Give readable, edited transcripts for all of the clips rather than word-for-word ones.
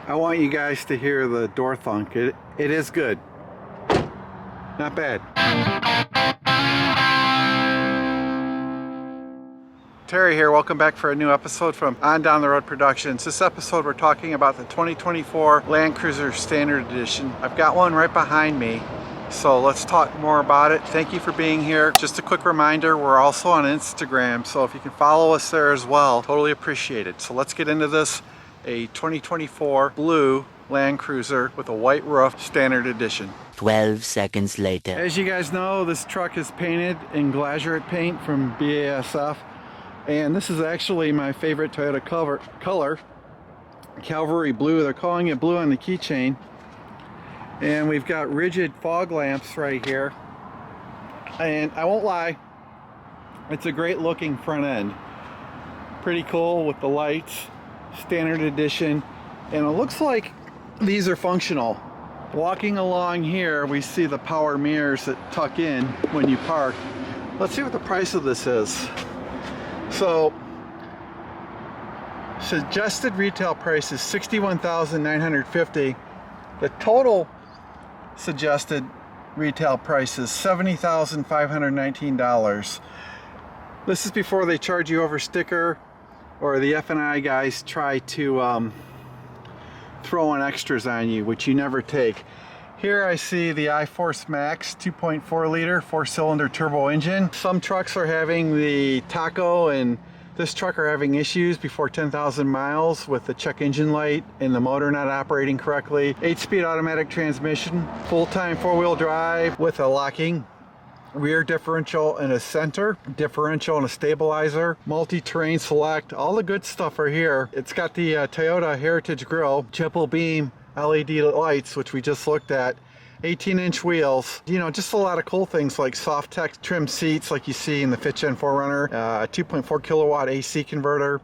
I want you guys to hear the door thunk. It is good. Not bad. Terry here, welcome back for a new episode from On Down the Road Productions. This episode we're talking about the 2024 Land Cruiser Standard Edition. I've got one right behind me, so let's talk more about it. Thank you for being here. Just a quick reminder, we're also on Instagram, so if you can follow us there as well, totally appreciate it. So let's get into this. A 2024 blue Land Cruiser with a white roof, Standard Edition. 12 seconds later. As you guys know, this truck is painted in glazurate paint from BASF. And this is actually my favorite Toyota color, Cavalry Blue. They're calling it blue on the keychain. And we've got rigid fog lamps right here. And I won't lie, it's a great looking front end. Pretty cool with the lights, Standard Edition. And it looks like these are functional. Walking along here, we see the power mirrors that tuck in when you park. Let's see what the price of this is. So, suggested retail price is $61,950. The total suggested retail price is $70,519. This is before they charge you over sticker, or the F&I guys try to throw in extras on you, which you never take. Here I see the iForce Max 2.4 liter 4-cylinder turbo engine. Some trucks are having the Taco and this truck are having issues before 10,000 miles with the check engine light and the motor not operating correctly. 8-speed automatic transmission, full-time 4-wheel drive with a locking rear differential and a center differential and a stabilizer, multi-terrain select, all the good stuff are here. It's got the Toyota Heritage Grille, triple beam LED lights, which we just looked at, 18-inch wheels, you know, just a lot of cool things like soft tech trim seats like you see in the 5th Gen 4Runner, 2.4 kilowatt AC converter,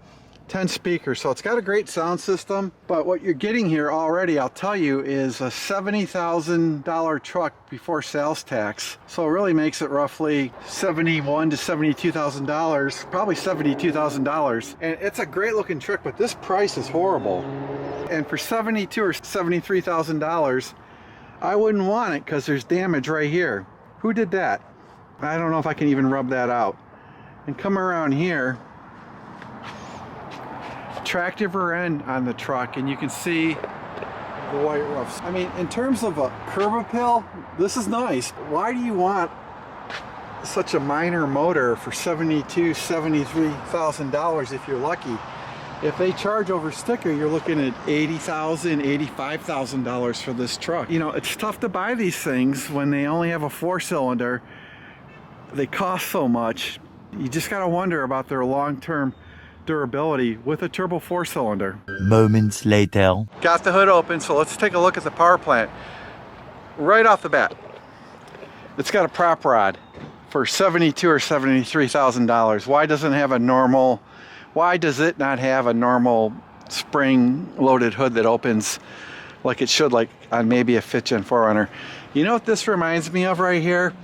10 speakers. So it's got a great sound system, but what you're getting here already, I'll tell you, is a $70,000 truck before sales tax. So it really makes it roughly $71,000 to $72,000, probably $72,000. And it's a great looking truck, but this price is horrible. And for $72,000 or $73,000, I wouldn't want it because there's damage right here. Who did that? I don't know if I can even rub that out. And come around here, tractive rear end on the truck, and you can see the white roofs. I mean, in terms of a curb appeal, this is nice. Why do you want such a minor motor for $72,000, $73,000 if you're lucky? If they charge over sticker, you're looking at $80,000, $85,000 for this truck. You know, it's tough to buy these things when they only have a 4-cylinder. They cost so much. You just gotta wonder about their long-term durability with a turbo 4-cylinder. Moments later. Got the hood open, so let's take a look at the power plant. Right off the bat, it's got a prop rod for $72,000 or $73,000. Why doesn't it have a normal? Why does it not have a normal spring-loaded hood that opens like it should, like on maybe a 5th Gen 4Runner? You know what this reminds me of right here?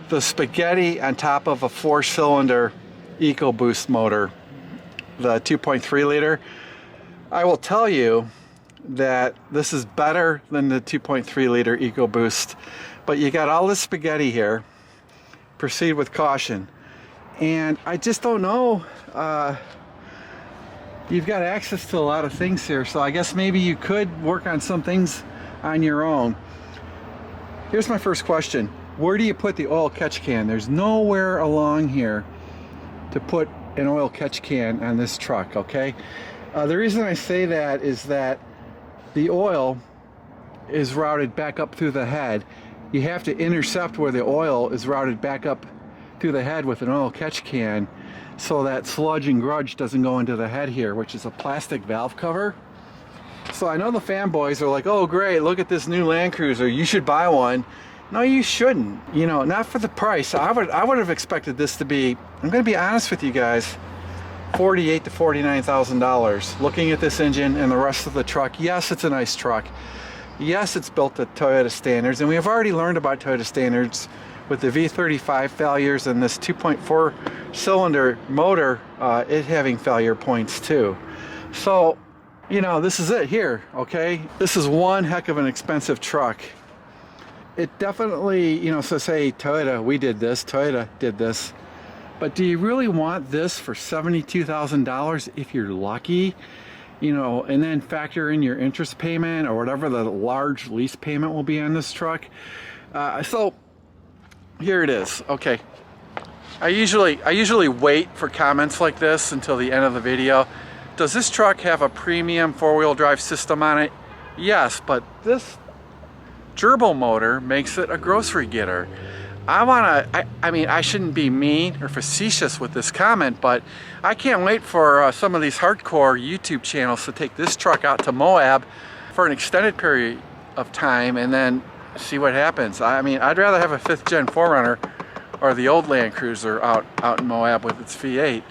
The spaghetti on top of a 4-cylinder EcoBoost motor, the 2.3 liter. I will tell you that this is better than the 2.3 liter EcoBoost, but you got all this spaghetti here. Proceed with caution. And I just don't know, you've got access to a lot of things here, so I guess maybe you could work on some things on your own. Here's my first question. Where do you put the oil catch can? There's nowhere along here to put an oil catch can on this truck, okay? The reason I say that is that the oil is routed back up through the head. You have to intercept where the oil is routed back up through the head with an oil catch can so that sludge and grudge doesn't go into the head here, which is a plastic valve cover. So I know the fanboys are like, oh great, look at this new Land Cruiser, you should buy one. No, you shouldn't. You know, not for the price. I would have expected this to be, I'm going to be honest with you guys, $48,000 to $49,000. Looking at this engine and the rest of the truck, yes, it's a nice truck. Yes, it's built to Toyota standards, and we have already learned about Toyota standards with the V35 failures and this 2.4 cylinder motor, it having failure points too. So you know, this is it here, okay? This is one heck of an expensive truck. It definitely, you know, so say Toyota, we did this, Toyota did this. But do you really want this for $72,000 if you're lucky? You know, and then factor in your interest payment or whatever the large lease payment will be on this truck. So here it is. Okay, I usually wait for comments like this until the end of the video. Does this truck have a premium four-wheel drive system on it? Yes, but this gerbil motor makes it a grocery getter. I mean, I shouldn't be mean or facetious with this comment, but I can't wait for some of these hardcore YouTube channels to take this truck out to Moab for an extended period of time and then see what happens. I mean, I'd rather have a 5th gen 4Runner or the old Land Cruiser out in Moab with its V8.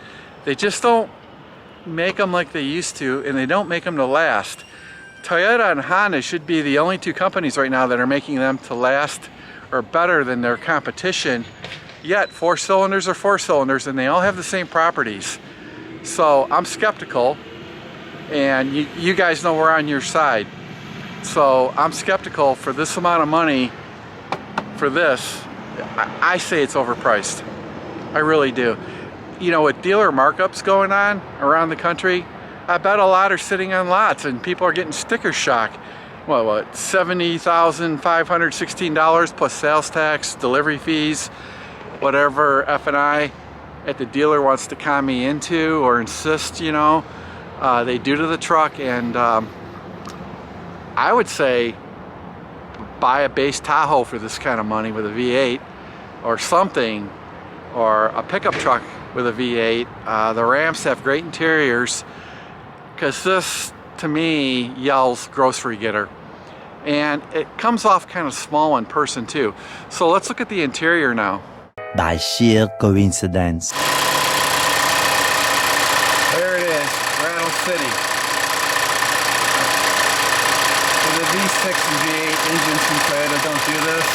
They just don't make them like they used to, and they don't make them to last. Toyota and Honda should be the only two companies right now that are making them to last or better than their competition. Yet 4 cylinders are 4 cylinders and they all have the same properties. So I'm skeptical, and you guys know we're on your side. So I'm skeptical for this amount of money for this. I say it's overpriced. I really do. You know, with dealer markups going on around the country, I bet a lot are sitting on lots and people are getting sticker shock. What, $70,516 plus sales tax, delivery fees, whatever F&I at the dealer wants to con me into or insist, you know, they do to the truck. And I would say buy a base Tahoe for this kind of money with a V8 or something, or a pickup truck with a V8. The Rams have great interiors, because this to me yells grocery getter, and it comes off kind of small in person too. So let's look at the interior now. By sheer coincidence. There it is, Rattle City. With a V6 and V8 engines from Toyota don't do this,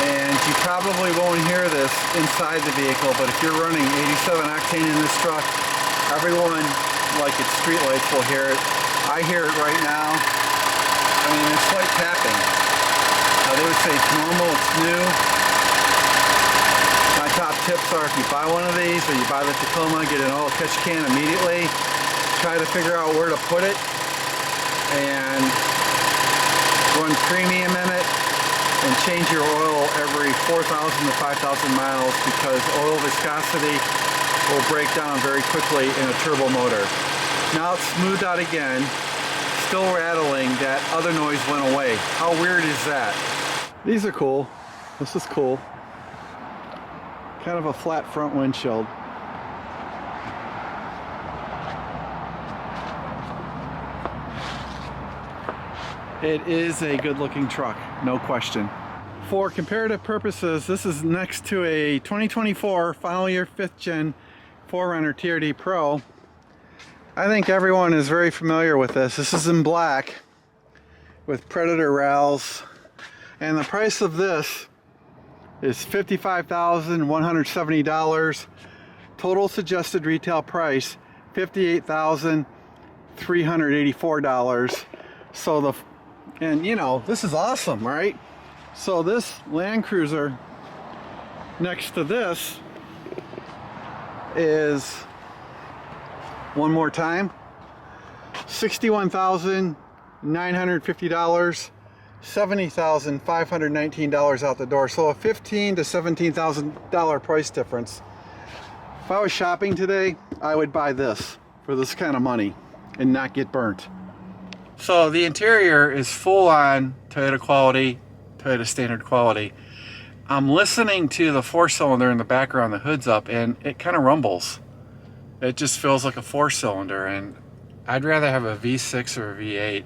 and you probably won't hear this inside the vehicle, but if you're running 87 octane in this truck, everyone like its streetlights will hear it. I hear it right now. I mean, it's like tapping. They would say it's normal, it's new. My top tips are, if you buy one of these or you buy the Tacoma, get an oil catch can immediately. Try to figure out where to put it and run premium in it, and change your oil every 4,000 to 5,000 miles, because oil viscosity will break down very quickly in a turbo motor. Now it's smoothed out again, still rattling. That other noise went away. How weird is that? These are cool. This is cool. Kind of a flat front windshield. It is a good looking truck, no question. For comparative purposes, this is next to a 2024 final year 5th gen 4Runner TRD Pro. I think everyone is very familiar with this. This is in black with Predator rails, and the price of this is $55,170. Total suggested retail price $58,384. So and you know, this is awesome, right? So this Land Cruiser next to this is, one more time, $61,950, $70,519 out the door. So a $15,000 to $17,000 price difference. If I was shopping today, I would buy this for this kind of money and not get burnt. So the interior is full on Toyota quality, Toyota standard quality. I'm listening to the 4-cylinder in the background, the hood's up, and it kind of rumbles. It just feels like a 4-cylinder, and I'd rather have a V6 or a V8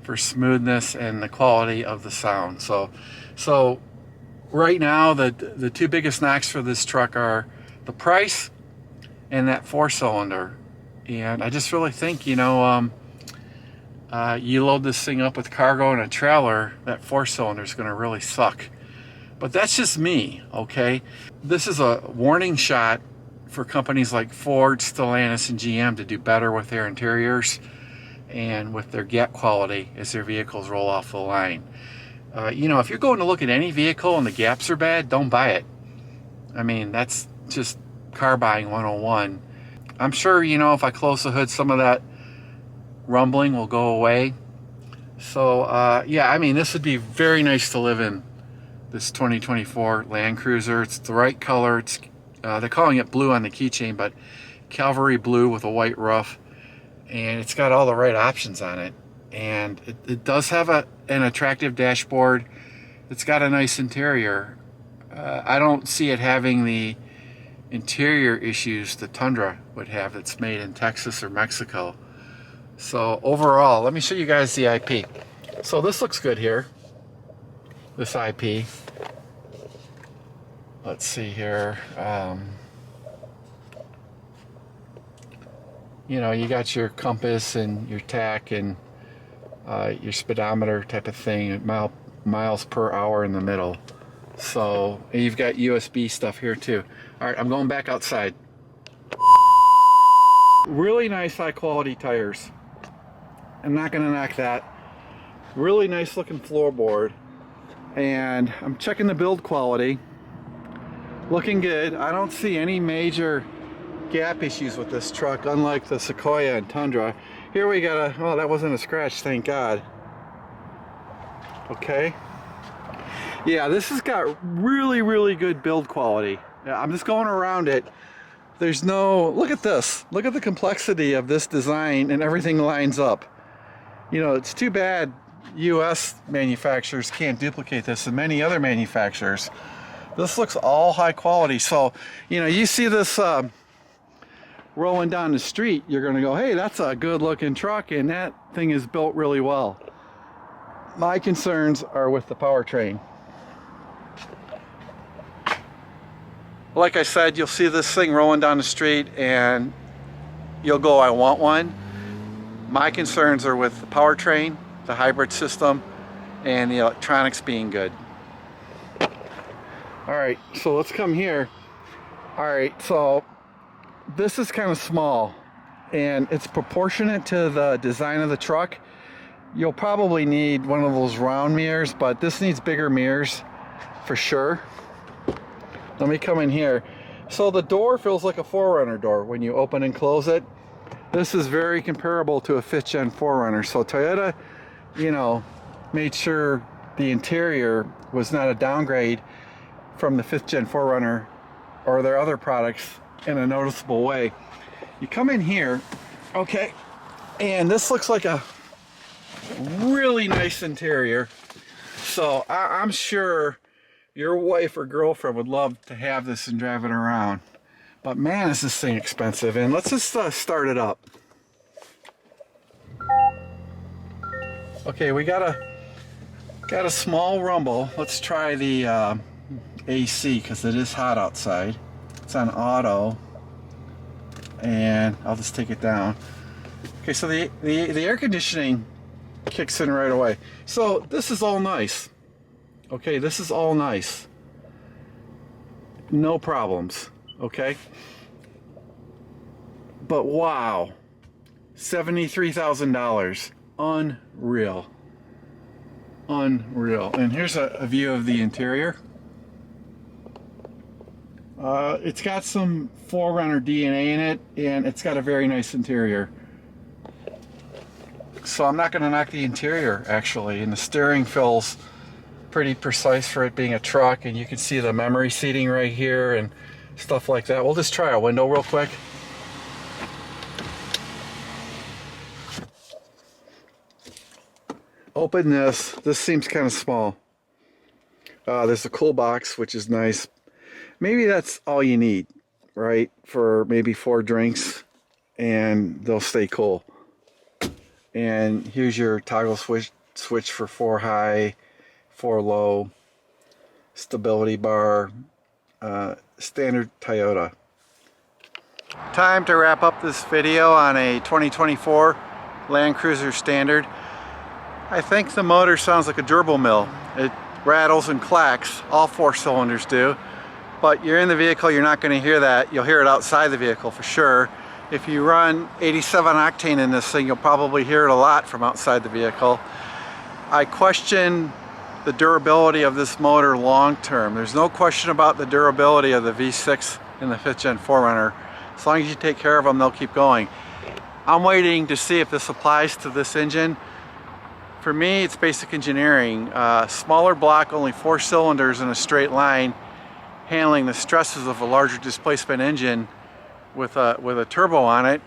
for smoothness and the quality of the sound. So right now the two biggest knocks for this truck are the price and that 4-cylinder. And I just really think, you know, you load this thing up with cargo and a trailer, that 4-cylinder is going to really suck. But that's just me, okay? This is a warning shot for companies like Ford, Stellantis, and GM to do better with their interiors. and with their gap quality as their vehicles roll off the line. You know, if you're going to look at any vehicle and the gaps are bad, don't buy it. I mean, that's just car buying 101. I'm sure, you know, if I close the hood, some of that rumbling will go away. So, yeah, I mean, this would be very nice to live in, this 2024 Land Cruiser. It's the right color. It's they're calling it blue on the keychain, but Cavalry blue with a white roof. And it's got all the right options on it. And it does have an attractive dashboard. It's got a nice interior. I don't see it having the interior issues the Tundra would have that's made in Texas or Mexico. So overall, let me show you guys the IP. So this looks good here, this IP. Let's see here. You know, you got your compass and your tach and your speedometer type of thing, miles per hour in the middle. So you've got USB stuff here too. All right, I'm going back outside. Really nice high quality tires. I'm not gonna knock that. Really nice looking floorboard. And I'm checking the build quality. Looking good. I don't see any major gap issues with this truck, unlike the Sequoia and Tundra. Here we got a, oh, that wasn't a scratch, thank God. Okay. Yeah, this has got really, really good build quality. I'm just going around it. There's no, look at this. Look at the complexity of this design, and everything lines up. You know, it's too bad US manufacturers can't duplicate this, and many other manufacturers. This looks all high quality. So, you know, you see this rolling down the street, you're gonna go, hey, that's a good looking truck, and that thing is built really well. My concerns are with the powertrain. Like I said, you'll see this thing rolling down the street and you'll go, I want one. My concerns are with the powertrain, the hybrid system, and the electronics being good. All right, so let's come here. All right, so this is kind of small and it's proportionate to the design of the truck. You'll probably need one of those round mirrors, but this needs bigger mirrors for sure. Let me come in here. So the door feels like a 4Runner door when you open and close it. This is very comparable to a 5th gen 4Runner. So Toyota, you know, made sure the interior was not a downgrade from the 5th gen 4Runner or their other products in a noticeable way. You come in here, okay, and this looks like a really nice interior. So I'm sure your wife or girlfriend would love to have this and drive it around. But man, is this thing expensive. And let's just start it up. Okay, we got a small rumble. Let's try the AC, because it is hot outside. It's on auto, and I'll just take it down. Okay, so the air conditioning kicks in right away. So this is all nice. Okay, this is all nice. No problems, okay? But wow, $73,000. Unreal. Unreal. And here's a view of the interior. It's got some 4Runner DNA in it, and it's got a very nice interior. So I'm not going to knock the interior, actually. And the steering feels pretty precise for it being a truck, and you can see the memory seating right here and stuff like that. We'll just try a window real quick. Open this. This seems kind of small. There's a cool box, which is nice. Maybe that's all you need, right? For maybe 4 drinks, and they'll stay cool. And here's your toggle switch for 4 high, 4 low, stability bar, standard Toyota. Time to wrap up this video on a 2024 Land Cruiser Standard. I think the motor sounds like a gerbil mill. It rattles and clacks, all 4 cylinders do. But you're in the vehicle, you're not going to hear that. You'll hear it outside the vehicle for sure. If you run 87 octane in this thing, you'll probably hear it a lot from outside the vehicle. I question the durability of this motor long term. There's no question about the durability of the V6 and the 5th Gen 4Runner. As long as you take care of them, they'll keep going. I'm waiting to see if this applies to this engine. For me, it's basic engineering. Smaller block, only 4 cylinders in a straight line, handling the stresses of a larger displacement engine with a turbo on it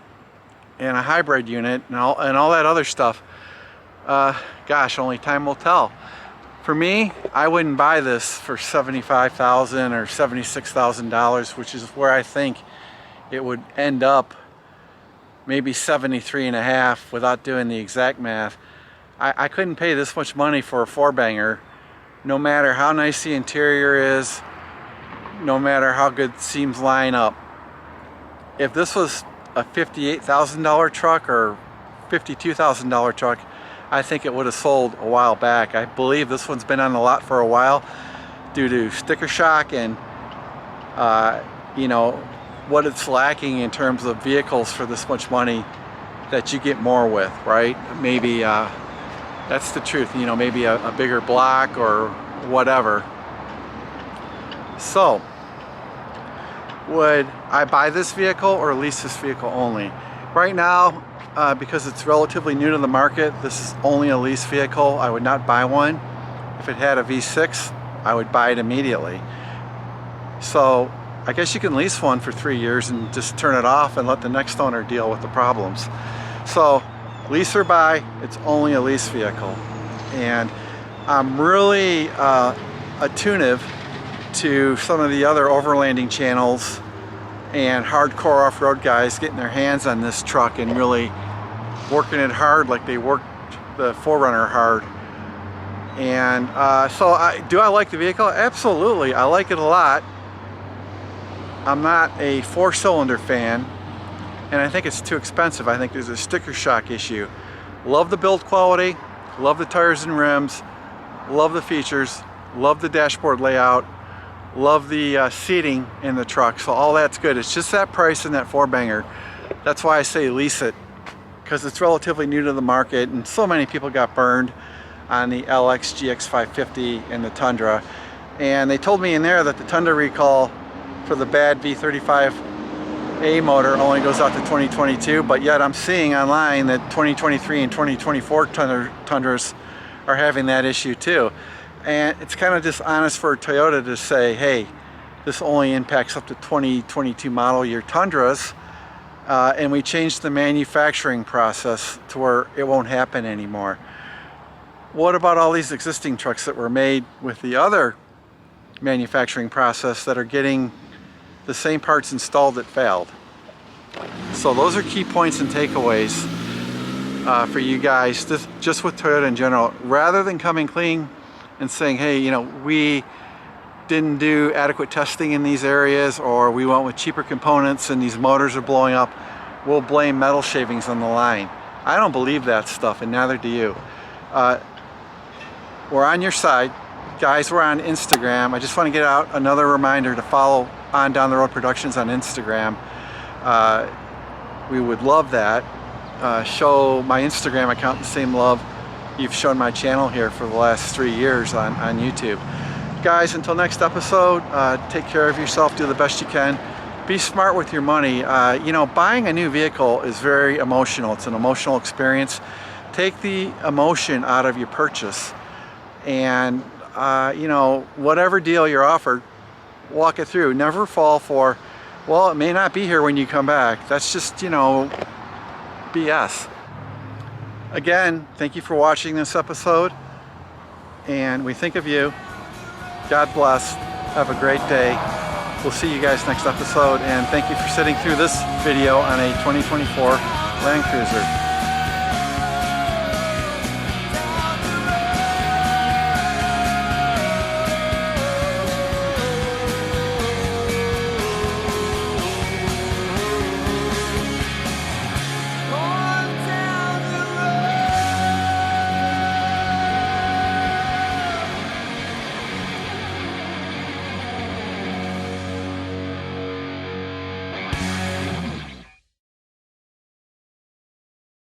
and a hybrid unit and all that other stuff. Gosh, only time will tell. For me, I wouldn't buy this for $75,000 or $76,000, which is where I think it would end up, maybe 73.5 without doing the exact math. I couldn't pay this much money for a 4-banger, no matter how nice the interior is, no matter how good seams line up. If this was a $58,000 truck or $52,000 truck, I think it would have sold a while back. I believe this one's been on the lot for a while due to sticker shock and you know, what it's lacking in terms of vehicles for this much money that you get more with, right? Maybe that's the truth, you know, maybe a bigger block or whatever. So, would I buy this vehicle or lease this vehicle only? Right now, because it's relatively new to the market, this is only a lease vehicle. I would not buy one. If it had a V6, I would buy it immediately. So I guess you can lease one for 3 years and just turn it off and let the next owner deal with the problems. So lease or buy, it's only a lease vehicle. And I'm really attentive to some of the other overlanding channels and hardcore off-road guys getting their hands on this truck and really working it hard like they worked the 4Runner hard. And so do I like the vehicle? Absolutely, I like it a lot. I'm not a 4-cylinder fan, and I think it's too expensive. I think there's a sticker shock issue. Love the build quality, love the tires and rims, love the features, love the dashboard layout, love the seating in the truck, so all that's good. It's just that price and that 4-banger. That's why I say lease it, because it's relatively new to the market and so many people got burned on the LX GX550 and the Tundra. And they told me in there that the Tundra recall for the bad V35A motor only goes out to 2022, but yet I'm seeing online that 2023 and 2024 Tundras are having that issue too. And it's kind of dishonest for Toyota to say, hey, this only impacts up to 2022 model year Tundras, and we changed the manufacturing process to where it won't happen anymore. What about all these existing trucks that were made with the other manufacturing process that are getting the same parts installed that failed? So those are key points and takeaways for you guys, just with Toyota in general. Rather than coming clean and saying, hey, you know, we didn't do adequate testing in these areas, or we went with cheaper components and these motors are blowing up, we'll blame metal shavings on the line. I don't believe that stuff, and neither do you. We're on your side. Guys, we're on Instagram. I just want to get out another reminder to follow On Down the Road Productions on Instagram. We would love that. Show my Instagram account the same love you've shown my channel here for the last 3 years on YouTube. Guys, until next episode, take care of yourself, do the best you can. Be smart with your money. You know, buying a new vehicle is very emotional. It's an emotional experience. Take the emotion out of your purchase, and you know, whatever deal you're offered, walk it through. Never fall for, well, it may not be here when you come back. That's just, you know, BS. Again, thank you for watching this episode, and we think of you. God bless. Have a great day. We'll see you guys next episode, and thank you for sitting through this video on a 2024 Land Cruiser.